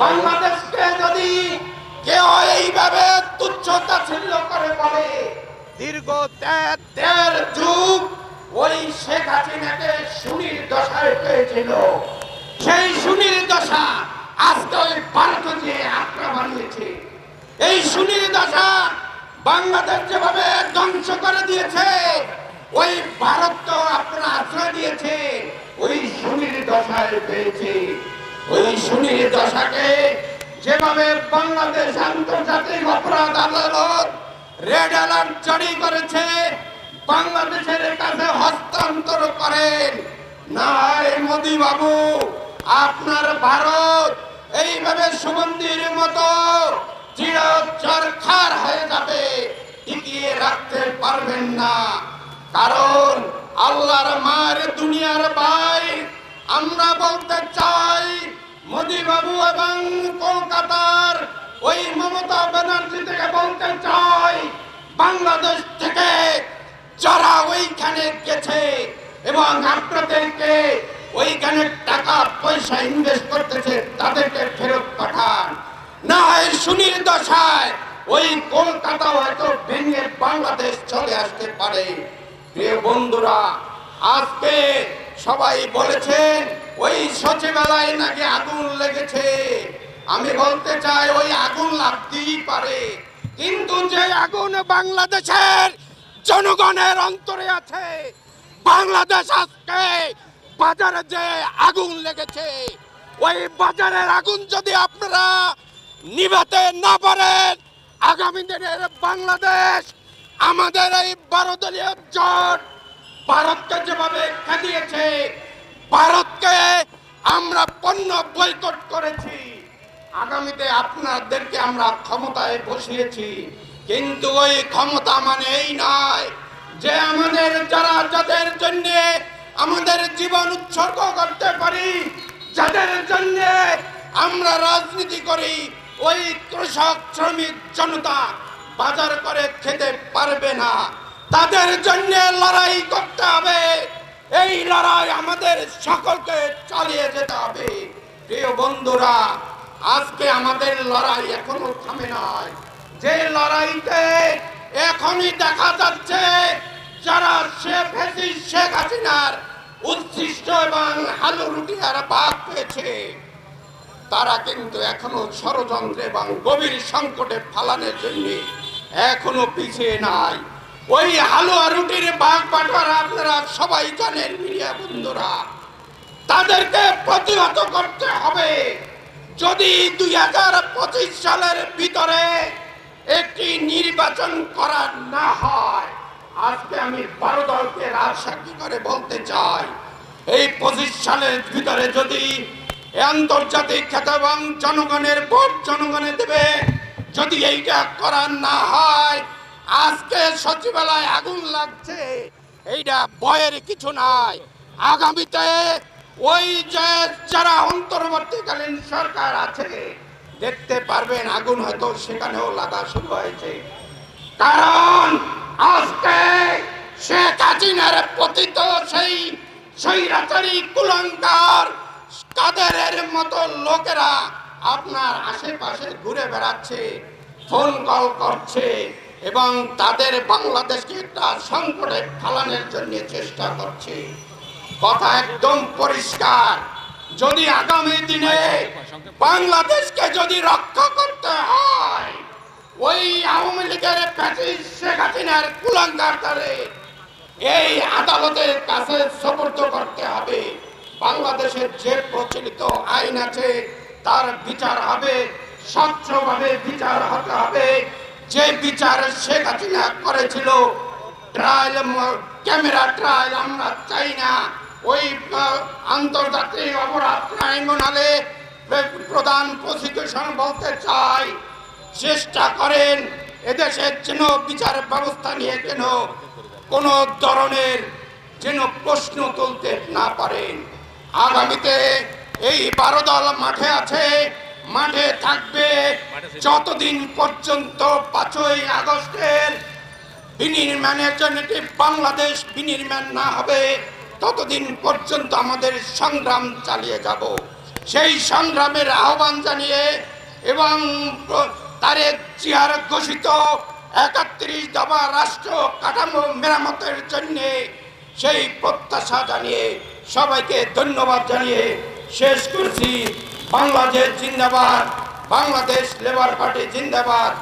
বাংলাদেশকে যদি কেউ এইভাবে তুচ্ছ-তাচ্ছিল্য করে বলে, দীর্ঘ দেড় যুগ ওই শেখ হাসিনাকে সুনীল দশায় পেয়েছিল, সেই সুনীল দশা আজকে ওই ভারত যে আক্রমণ বানিয়েছে। এই সুনীল দশা বাংলাদেশ যেভাবে ধ্বংস করে দিয়েছে, ওই ভারত তো আপনারা আশ্রয় দিয়েছে, ওই সুনীল দশায় পেয়েছে। ওই সুনীল দশাকে যেভাবে বাংলাদেশ আন্তর্জাতিক অপরাধ আদালত রেড অ্যালার্ট জারি করেছে, বাংলাদেশের কাছে হস্তান্তর করেন। নাই মোদি বাবু, আপনার ভারত এইভাবে সুগন্ধির মতো চিরচরখার হয়ে যাবে, টিকিয়ে রাখতে পারবেন না। কারণ আল্লাহর মার দুনিয়ার ভাই, আমরা বলতে চাই মোদি বাবু এবং কলকাতার ওই মমতা ব্যানার্জি থেকে বলতে চাই, বাংলাদেশ থেকে যারা ওইখানে গেছে এবং আপনাদেরকে ওইখানে টাকা পয়সা ইনভেস্ট করতেছে, তাদেরকে ফেরত পাঠান। না হয় সুনীল দশায় ওই কলকাতা হয়তো ভেঙে বাংলাদেশ চলে আসতে পারে। প্রিয় বন্ধুরা, আজকে সবাই বলেছেন ওই সচিবালয়ে নাকি আগুন লেগেছে। আমি বলতে চাই ওই আগুন লাগতেই পারে, কিন্তু যে আগুন বাংলাদেশের জনগণের অন্তরে আছে, বাংলাদেশ আজকে বাজারে যে আগুন লেগেছে, ওই বাজারের আগুন যদি আপনারা নিভাতে না পারেন, আগামী দিনের বাংলাদেশ, আমাদের এই 12 দলীয় জোট ভারতকে যেভাবে খেদিয়েছে, ভারতকে আমরা পণ্য বয়কট করেছি, আগামীতে আপনাদেরকে আমরা ক্ষমতায় বসিয়েছি। কিন্তু ওই ক্ষমতা মানে এই নয় যে আমাদের যাদের জন্য আমাদের জীবন উৎসর্গ করতে পারি, যাদের জন্য আমরা রাজনীতি করি, ওই কৃষক শ্রমিক জনতা বাজার করে খেতে পারবে না। তাদের জন্য লড়াই করতে হবে। এই লড়াই আমাদের সকলকে চালিয়ে যেতে হবে। প্রিয় বন্ধুরা, আজকে আমাদের লড়াই এখনো থামে নাই। যে লড়াইতে এখনই দেখা যাচ্ছে যারা শেখ হাসিনার উচ্ছিষ্ট এবং আলু রুটি আর ভাগ পেয়েছে, তারা কিন্তু এখনো ষড়যন্ত্র এবং গভীর সংকটে ফালানোর জন্য এখনো পিছিয়ে নাই। ওই হালুয়া রুটির ভাগ বাটোয়ারা আপনারা সবাই জানেন। মিডিয়া বন্ধুরা, তাদেরকে প্রতিহত করতে হবে। যদি 2025 সালের ভিতরে একটি নির্বাচন করা না হয়, আজকে আমি 12 দলকে রাজসাক্ষী করে বলতে চাই, এই 25 সালের ভিতরে যদি আন্তর্জাতিক খ্যাত এবং জনগণের ভোট জনগণে দেবে, যদি এইটা করা না হয়, আজকে সচিবালয় আগুন লাগছে, এইটা ভয়ের কিছু নাই। আগামীতে ওই যে যারা অন্তর্বর্তীকালীন সরকার আছে, দেখতে পারবেন আগুন হয়তো সেখানেও লাগা শুরু হয়েছে। কারণ আজকে শেখ হাসিনার পতিত সেই স্বৈরাচারী কুলাঙ্গার কাদেরের মতো লোকেরা আপনার আশেপাশে ঘুরে বেড়াচ্ছে, ফোন কল করছে এবং তাদের বাংলাদেশকে একটা সংকটে ফেলানোর জন্য চেষ্টা করছে। কথা একদম পরিষ্কার, যদি আগামী দিনে বাংলাদেশকে যদি রক্ষা করতে হয়, ওই আওয়ামী লীগের প্যাসিস্ট শেখ হাসিনার কুলাঙ্গারদের এই আদালতের কাছে সোপর্দ করতে হবে। বাংলাদেশের যে প্রচলিত আইন আছে তার বিচার হবে, স্বচ্ছভাবে বিচার হতে হবে। যে বিচার শেখ হাসিনা করেছিল, ট্রায়াল, ক্যামেরা ট্রায়াল আমরা চাই না। ওই আন্তর্জাতিক অপরাধ ট্রাইব্যুনালে প্রধান প্রসিকিউশন বলতে চাই, চেষ্টা করেন এদেশের যেন বিচার ব্যবস্থা নিয়ে যেন কোনো ধরনের যেন প্রশ্ন তুলতে না পারেন। আগামীতে এই 12 দল মাঠে আছে, মাঠে থাকবে যতদিন পর্যন্ত 5ই আগস্টের বিনির্মাণের জন্য বাংলাদেশ বিনির্মাণ না হবে, ততদিন পর্যন্ত আমাদের সংগ্রাম চালিয়ে যাব। সেই সংগ্রামের আহ্বান জানিয়ে এবং তারেক জিয়ার ঘোষিত 31 দফা রাষ্ট্র কাঠামো মেরামতের জন্য সেই প্রত্যাশা জানিয়ে সবাইকে ধন্যবাদ জানিয়ে শেষ করছি। বাংলাদেশ জিন্দাবাদ, বাংলাদেশ লেবার পার্টি জিন্দাবাদ।